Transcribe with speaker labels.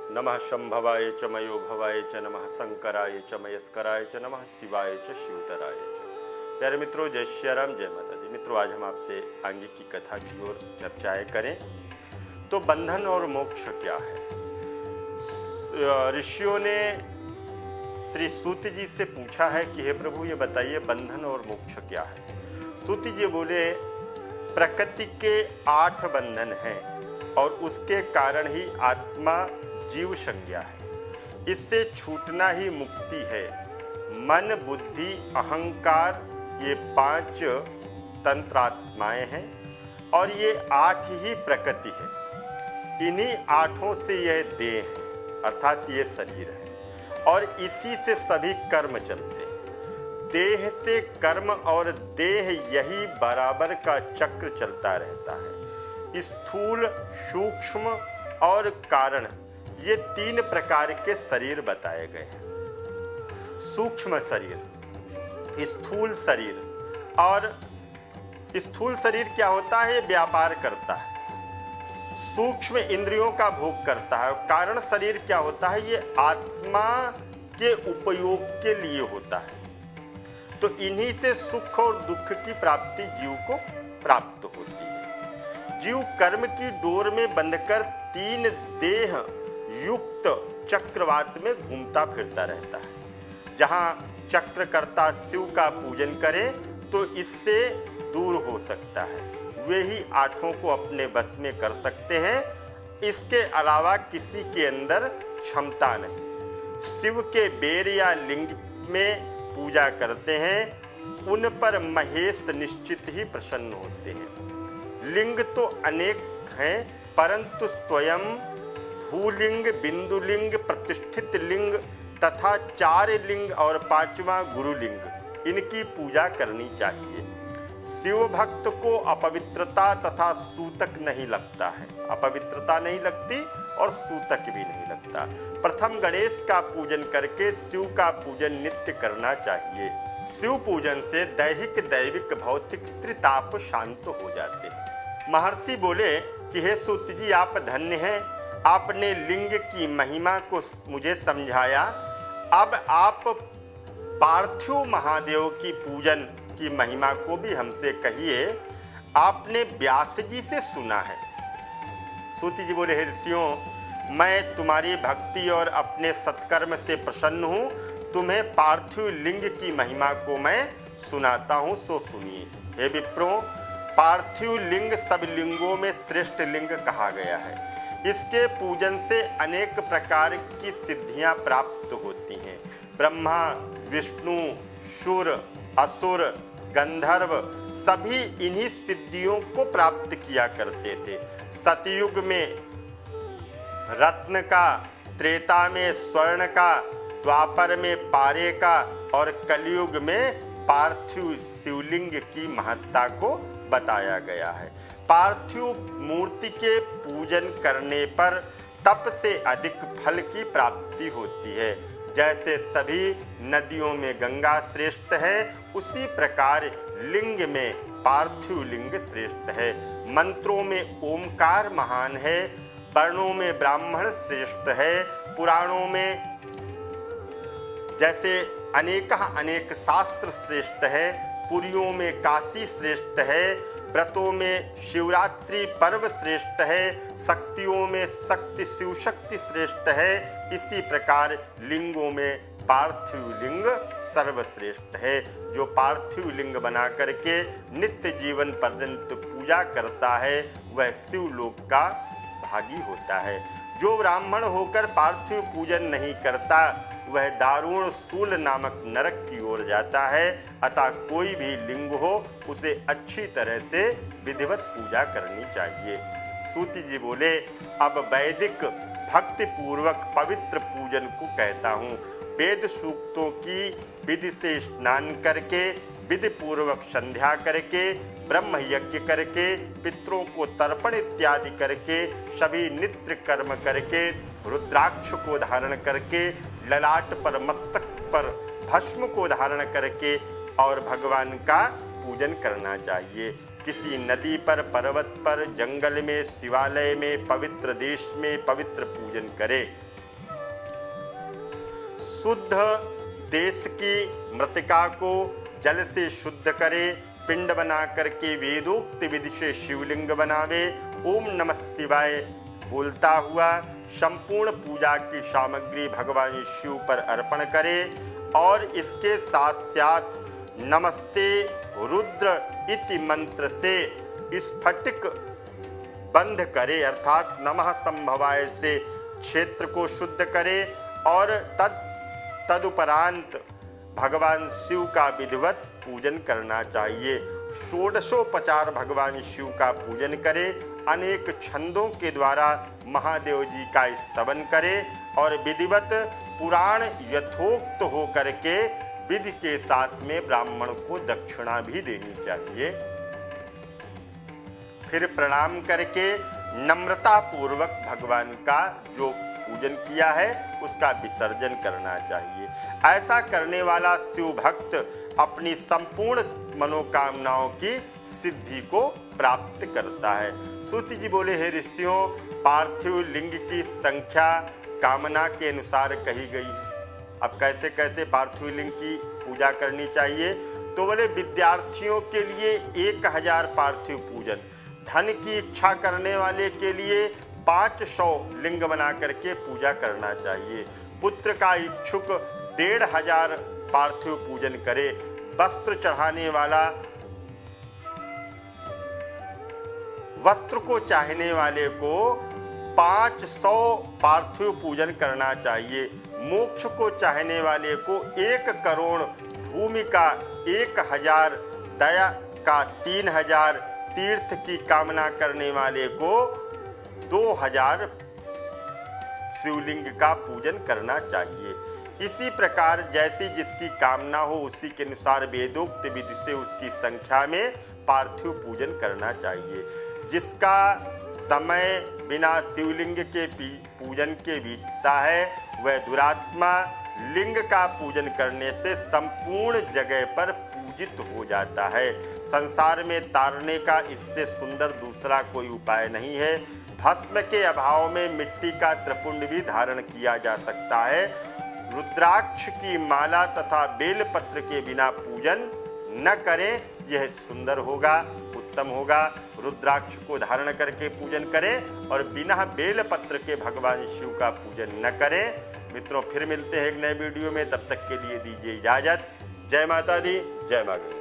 Speaker 1: नमः शंभवाय च मयो भवाय च नमः शंकराय च मयस्कराय च नमः शिवाय च शिवतराय च। प्यारे मित्रों, जय श्री राम, जय माता दी। मित्रों, आज हम आपसे आगे की कथा की ओर चर्चाएं करें तो बंधन और मोक्ष क्या है। ऋषियों ने श्री सूत जी से पूछा है कि हे प्रभु, ये बताइए बंधन और मोक्ष क्या है। सूत जी बोले, प्रकृति के 8 बंधन हैं और उसके कारण ही आत्मा जीव संज्ञा है। इससे छूटना ही मुक्ति है। मन, बुद्धि, अहंकार, ये 5 तंत्रात्माएं हैं और ये 8 ही प्रकृति है। इन्हीं 8 से यह देह है, अर्थात ये शरीर है और इसी से सभी कर्म चलते हैं। देह से कर्म और देह, यही बराबर का चक्र चलता रहता है। स्थूल, सूक्ष्म और कारण, ये 3 प्रकार के शरीर बताए गए हैं। सूक्ष्म शरीर, स्थूल शरीर। और स्थूल शरीर क्या होता है? व्यापार करता है, सूक्ष्म इंद्रियों का भोग करता है। कारण शरीर क्या होता है? ये आत्मा के उपयोग के लिए होता है। तो इन्हीं से सुख और दुख की प्राप्ति जीव को प्राप्त होती है। जीव कर्म की डोर में बंधकर 3 देह युक्त चक्रवात में घूमता फिरता रहता है। जहाँ चक्रकर्ता शिव का पूजन करे तो इससे दूर हो सकता है। वे ही 8 को अपने बस में कर सकते हैं। इसके अलावा किसी के अंदर क्षमता नहीं। शिव के बेर या लिंग में पूजा करते हैं, उन पर महेश निश्चित ही प्रसन्न होते हैं। लिंग तो अनेक हैं, परंतु स्वयं भूलिंग, बिंदुलिंग, प्रतिष्ठित लिंग तथा 4 लिंग और 5वां गुरुलिंग, इनकी पूजा करनी चाहिए। शिव भक्त को अपवित्रता तथा सूतक नहीं लगता है। अपवित्रता नहीं लगती और सूतक भी नहीं लगता। प्रथम गणेश का पूजन करके शिव का पूजन नित्य करना चाहिए। शिव पूजन से दैहिक, दैविक, भौतिक त्रिताप शांत हो जाते हैं। महर्षि बोले कि हे सूत जी, आप धन्य हैं, आपने लिंग की महिमा को मुझे समझाया। अब आप पार्थिव महादेव की पूजन की महिमा को भी हमसे कहिए। आपने व्यास जी से सुना है। सूत जी बोले, हे ऋषियों, मैं तुम्हारी भक्ति और अपने सत्कर्म से प्रसन्न हूँ। तुम्हें पार्थिव लिंग की महिमा को मैं सुनाता हूँ, सो सुनिए। हे विप्रों, पार्थिव लिंग सब लिंगों में श्रेष्ठ लिंग कहा गया है। इसके पूजन से अनेक प्रकार की सिद्धियां प्राप्त होती हैं। ब्रह्मा, विष्णु, शूर, असुर, गंधर्व सभी इन्हीं सिद्धियों को प्राप्त किया करते थे। सतयुग में रत्न का, त्रेता में स्वर्ण का, द्वापर में पारे का और कलयुग में पार्थिव शिवलिंग की महत्ता को बताया गया है। पार्थिव मूर्ति के पूजन करने पर तप से अधिक फल की प्राप्ति होती है। जैसे सभी नदियों में गंगा श्रेष्ठ है, उसी प्रकार लिंग में पार्थिव लिंग श्रेष्ठ है। मंत्रों में ओमकार महान है, वर्णों में ब्राह्मण श्रेष्ठ है, पुराणों में जैसे अनेक शास्त्र श्रेष्ठ है, पुरियों में काशी श्रेष्ठ है, व्रतों में शिवरात्रि पर्व श्रेष्ठ है, शक्तियों में शक्ति शिव शक्ति श्रेष्ठ है। इसी प्रकार लिंगों में पार्थिव लिंग सर्वश्रेष्ठ है। जो पार्थिव लिंग बना करके नित्य जीवन पर्यंत पूजा करता है, वह शिवलोक का भागी होता है। जो ब्राह्मण होकर पार्थिव पूजन नहीं करता, वह दारुण सूल नामक नरक की ओर जाता है। अतः कोई भी लिंग हो, उसे अच्छी तरह से विधिवत पूजा करनी चाहिए। सूत जी बोले, अब वैदिक भक्ति पूर्वक पवित्र पूजन को कहता हूँ। वेद सूक्तों की विधि से स्नान करके, विधि पूर्वक संध्या करके, ब्रह्म यज्ञ करके, पितरों को तर्पण इत्यादि करके, सभी नित्य कर्म करके, रुद्राक्ष को धारण करके, ललाट पर, मस्तक पर भस्म को धारण करके और भगवान का पूजन करना चाहिए। किसी नदी पर, पर्वत पर, जंगल में, शिवालय में, पवित्र देश में पवित्र पूजन करे। शुद्ध देश की मृतिका को जल से शुद्ध करे, पिंड बना करके वेदोक्त विधि से शिवलिंग बनावे, ओम नमः शिवाय बोलता हुआ संपूर्ण पूजा की सामग्री भगवान शिव पर अर्पण करे और इसके साथ साथ नमस्ते रुद्र इति मंत्र से स्फटिक बंध करे, अर्थात नमः संभवाय से क्षेत्र को शुद्ध करे और तदुपरांत भगवान शिव का विधिवत पूजन करना चाहिए। षोडशोपचार भगवान शिव का पूजन करे, अनेक छंदों के द्वारा महादेव जी का स्तवन करे और विधिवत पुराण यथोक्त हो करके विधि के साथ में ब्राह्मण को दक्षिणा भी देनी चाहिए। फिर प्रणाम करके नम्रता पूर्वक भगवान का जो पूजन किया है उसका विसर्जन करना चाहिए। ऐसा करने वाला शिव भक्त अपनी संपूर्ण मनोकामनाओं की सिद्धि को प्राप्त करता है। सूत जी बोले, हे ऋषियों, पार्थिव लिंग की संख्या कामना के अनुसार कही गई है। अब कैसे कैसे पार्थिव लिंग की पूजा करनी चाहिए? तो बोले विद्यार्थियों के लिए 1000 पार्थिव पूजन, धन की इच्छा करने वाले के लिए 500 लिंग बना करके पूजा करना चाहिए, पुत्र का इच्छुक 1500 पार्थिव पूजन करे, वस्त्र चढ़ाने वाला वस्त्र को चाहने वाले को 500 पार्थिव पूजन करना चाहिए, मोक्ष को चाहने वाले को 1 करोड़, भूमि का 1000, दया का 3000, तीर्थ की कामना करने वाले को 2000 शिवलिंग का पूजन करना चाहिए। इसी प्रकार जैसी जिसकी कामना हो उसी के अनुसार वेदोक्त विधि से उसकी संख्या में पार्थिव पूजन करना चाहिए। जिसका समय बिना शिवलिंग के पूजन के बीतता है वह दुरात्मा लिंग का पूजन करने से संपूर्ण जगह पर पूजित हो जाता है। संसार में तारने का इससे सुंदर दूसरा कोई उपाय नहीं है। भस्म के अभाव में मिट्टी का त्रिपुंड भी धारण किया जा सकता है। रुद्राक्ष की माला तथा बेलपत्र के बिना पूजन न करें, यह सुंदर होगा, उत्तम होगा। रुद्राक्ष को धारण करके पूजन करें और बिना बेलपत्र के भगवान शिव का पूजन न करें। मित्रों, फिर मिलते हैं एक नए वीडियो में, तब तक के लिए दीजिए इजाजत। जय माता दी, जय मां गंगा।